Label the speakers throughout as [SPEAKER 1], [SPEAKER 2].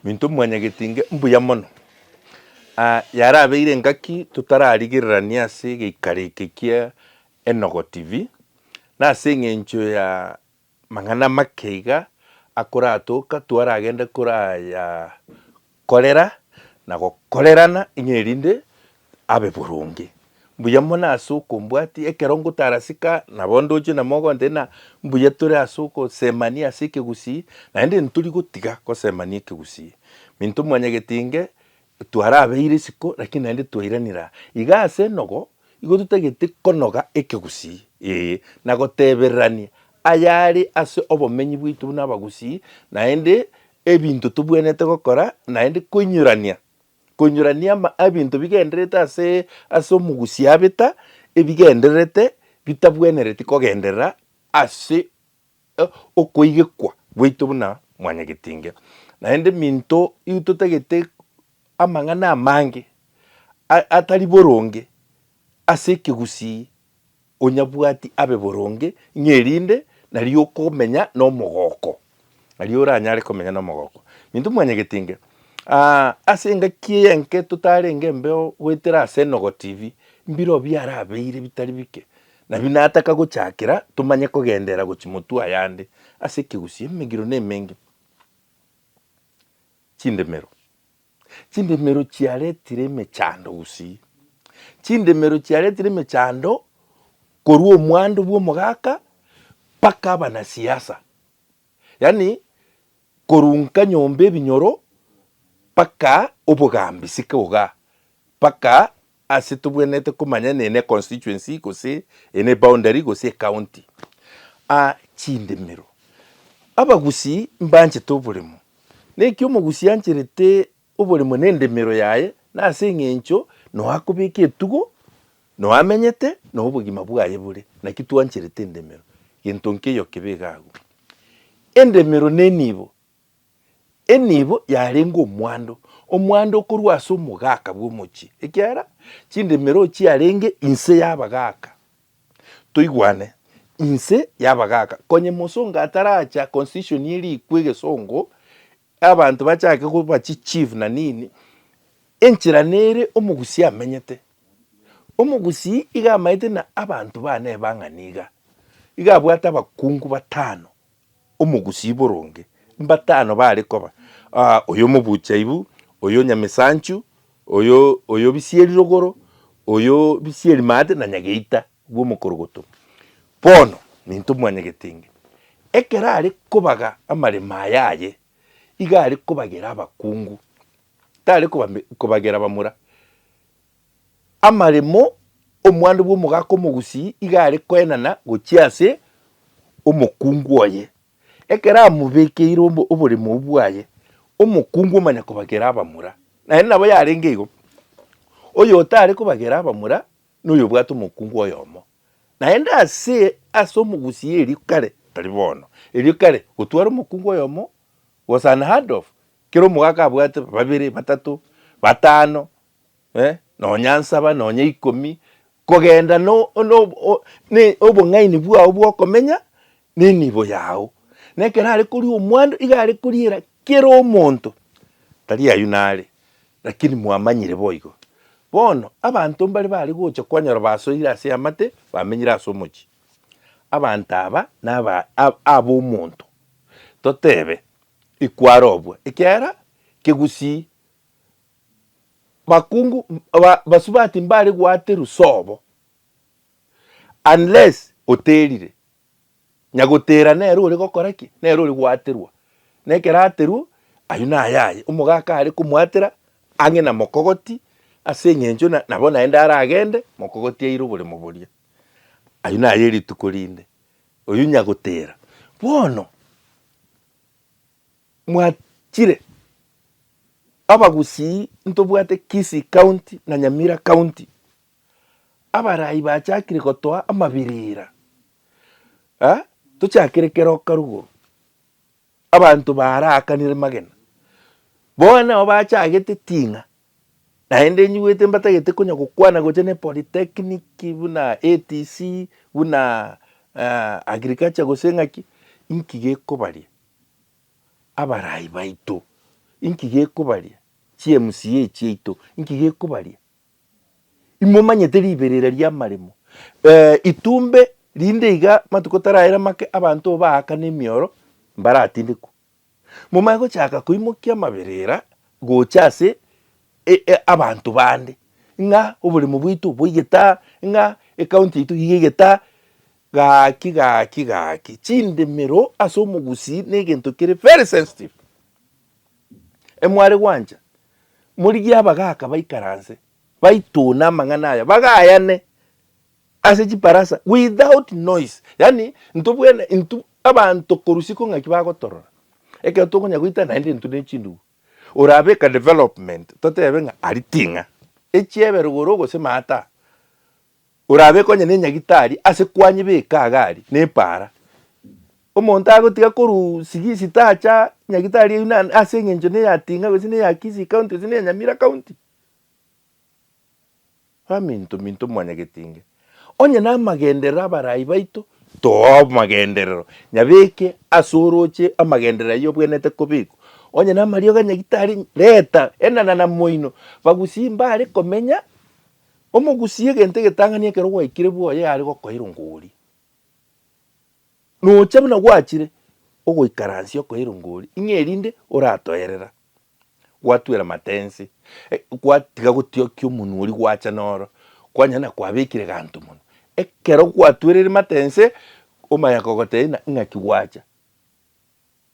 [SPEAKER 1] Minto mwanya getinge mbuya mono. Yarabeire ngaki tutararigirania ase geikareke kia Enogo TV. Na ase eng'encho ya mang'ana makeiga akoratoka twaragende koraya korera na gokorerana ing'erinde abe boronge. Mbuya mono ase okombwati ekero ngotarasika nabo ndoche na mogonte na mbuya tore ase okosemania ase ekegusii naende nturi gotiga kosemania ekegusii. Minto mwanya getinge twarabeire isiko lakini naende twairanera iga ase Enogo igo totagete konoga ekegusii na gotebererania ayare ase obomenyi bwaitu buna abagusii naende ebinto tobwenerete gokora naende koinyurania ebinto bigenderete ase omogusii abeta ebigendererete bitabwenereti kogenderera ase okoigekwa bwaitu buna mwanya getinge. Naende minto igo totagete amang'ana amange atari boronge ase ekegusii onyabwati abe boronge ng'erinde nario okomenya na omogoko nario oranyare komenya na omogoko. Minto mwanya getinge ase engaki enke totarenge embeo goetera ase Enogo TV mbiro biarabeire bitari bike nabio nataka gochakera tomanye kogendera gochia motwe ayande ase ekegusii emegiro na emenge. Chindemero chiaretire emechando gusii. Chindemero chiaretire emechando korwa omwando bwa omogaka mpaka abanasiasa. Yani korunka nyomba ebinyoro mpaka obogambi sike iga mpaka ase tobwenerete komanya nene constituency gose ene boundary gose county. Chindemero abagusii mbanchete oboremo neki omogusii ancherete oboremo na endemero yaye na ase eng'encho noakobeka etugo noamenyete na obogima bwaye bore naki twancherete endemero gento nkeiyo kebe iga abwo. Endemero na enibo yarenge omwando korwa ase omogaka bwa omochie ekiara chindemero chiarenge inse y'abagaka toigwane inse y'abagaka konye mosongo ataracha constitution erikwa egesongo abanto bachake koba chief na nini enchera nere omogusii amenyete. Omogusii iga amaete na abanto bane bang'ana iga abwate abakungu batano omogusii boronge mbatano bare koba oyo omobuchaibu oyo nyamesanchu oyo bisieri rogoro oyo bisieri mate na nyageita bwa omokorogoto. Bono minto mwanya getinge ekero are kobaga amaremo ayaye iga are kobagera abakungu tare kobagera bamura amaremo omwando bwa omogaka omogusii iga are koenana gochia ase omokungu oye ekero amobekeire oboremo bwaye omokungu omanya kobagera abamura naende nabo yarenge igo oyo otare kobagera abamura na oyo obwate omokungu oyomo naende ase omogusii erio kare tari bono erio kare gotwara omokungu oyomo was unheard of. Kero omogaka abwate babere batato batano nonya nsaba nonya 10 kogenda obong'aini bwao bwokomenya na enibo yao na ekero are koria omwando iga are koriera kera omonto tari aywo nare lakini mwamanyire boigo. Bono abanto mbare bare gocha kwanyora basoire ase amate bamenyire ase omochie abanto aba na aba omonto totebe ikwarobwa ekiara kegusii bakungu basubati mbare gwate rusobo unless oterire nyagotera nero ore gokora ki nero ore gwaterwa nekera aterwa aywo nayaye omogaka are komwatera ang'e na mokogoti ase eng'encho nabo naende aragende mokogoti aire oboremo boria aywo naye rituko rinde oywo nyagotera. Bono mwachire abagusii ntobwate Kisii county na Nyamira county abarai bachakire gotoa amabirira tochakire kero karuguru abanto barakanire magena bono nabo bachagete ting'a naende nyugete mbatagete konya gokwana gocha ne polytechnic buna ATC buna agriculture gose ng'aki inki gekobaria abarai baito inki gekubaria CMCA chiito inki gekubaria imomanyete riberera ria maremo itumbe rinde iga matuko taraera make abantu baaka n'emioro mbaratindiku mumaye gochaka kuimokia maberera gochase abantu bande nga oburimo bwitu bwigeta nga county itu yigeta gaki chindemero ase omogusi negento kere very sensitive emware gwanja muri gyabagaka baikaranse baituna mang'ana aya bagayane ase chiparasa without noise yani ntubwene intu abantu korusiko ngaki bagotorora eke tokonya guita naende ntu nechindu urabeka development totebe nga aritinga echiebe rugorogo se mata urabe konye nenyagitari ase kwanye beka agari nepara omonto agotiga koru sigisi tacha nyagitari yuna ase ngenjo ne yatinga gose ya Kisii county ne Nyamira county minto mwanyagetinge onye na magendera barayi baito to magenderero nyabeke asoroche amagendera yo bwenete kobiko onye na mario ganyagitari leta enana na moino bagusimba ari komenya omogusie gente getangania kero gwaikire bwoye ari gokoira ngori no chabuna gwachire ogoikaransi okoira ngori ingerinde oratoerera gwatwera matensi gwatiga gutiokia omunwa ori gwacha noro kwanyana kwabekire gantu muno ekero gwatwerere matense omaya kogoteina ng'aki gwacha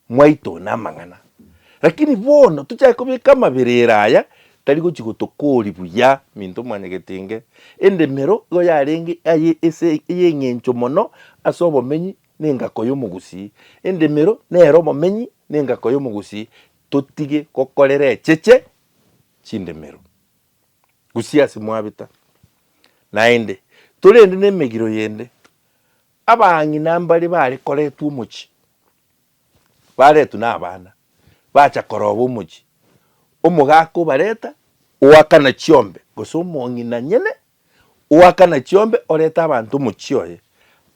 [SPEAKER 1] mwaito na mang'ana lakini bono tuchaye kubika maberera aya tari gochigotokori buya minto mwanyagetinge endemero go yarenge aye ese yengencho mono asobo menyi nengako yomugusi endemero nero momenyi nengako yomugusi totige kokorere cheche chindemero gusia simwabita naende turende nemegiro yende abangi nambari bari koretu umuchi baretu nabana bacha korobo umuchi omugako bareta uwakana chiombe gosomongi na nyene uwakana chiombe oreta abantu muchioye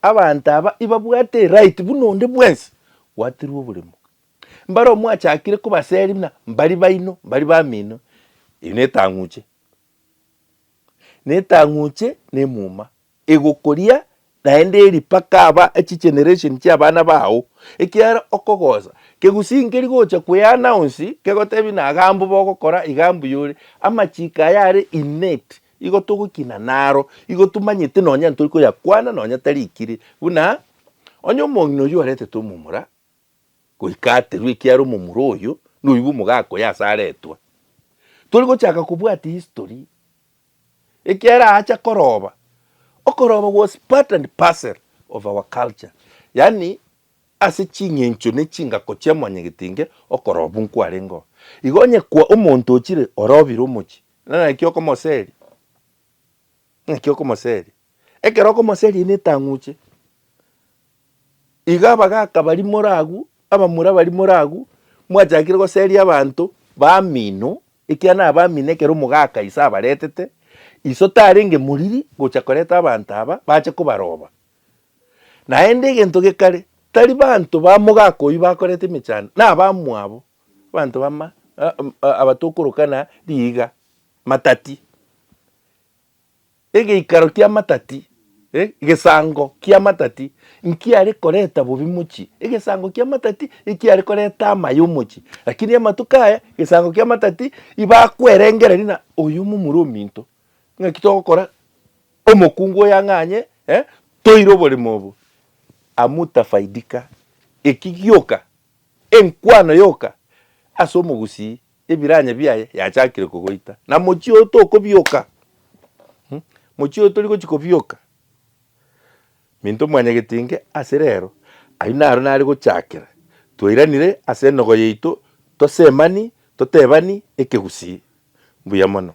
[SPEAKER 1] abantu aba ibabwate right bunonde bwensi watirwo bulimo mbaro mwachakire kubaseri na mbari baino mbari bamino netanguche nemuma egokoria naende eri paka aba echi generation chi abana bawo ekiara okogoza kegusingeri gocha kuya announce kegotebi na gambo bogokora igambo yore amachika yare innate igotugukina naro igotumanyite nonya nturiko yakwana nonya tarikire buna onyo mongino yo arete tumumura goikate rwikiaro mumuro oyo nuibu mugako yasaretwa turi gochaka kubwati history ekiara acha koroba okoroba was part and parcel of our culture yani ase chingencho ne chingako chia mwanyagetinge okoroba nkwarengo igonye kwa omonto ochire orobira omochi nana kioko moseri ekero ko moseri ne tanguche igaba gaka bari moragu abamura bari moragu mwachakire go seri abantu bamino ikiana abamine kero mugaka isa baretete iso tarenge muriri gocha koreta abantu aba bache kubaroba naende gento gekare tari bantu bamugako ibakorete michana na bamwabo bantu bama abatokurukana liga matati ikaro kia matati gesango kia matati nkiare koreta bubimuchi gesango kia matati ikiare koreta mayumuchi lakini amatukaya gesango kia matati ibakwerengera nina oyumu muruminto ngakitokora omokungo yanganye toiro bole mobo amuta faidika ekigyoka enkwano yoka asomo gusi ebiranya biaye yachakire kugoita na mochio toko byoka mochio toliko chikobyoka minto mwanyagetinge aserero ainaro nari gochakira twiranire ase nogo yeito tosemani totebani ekegusi mbuya mono.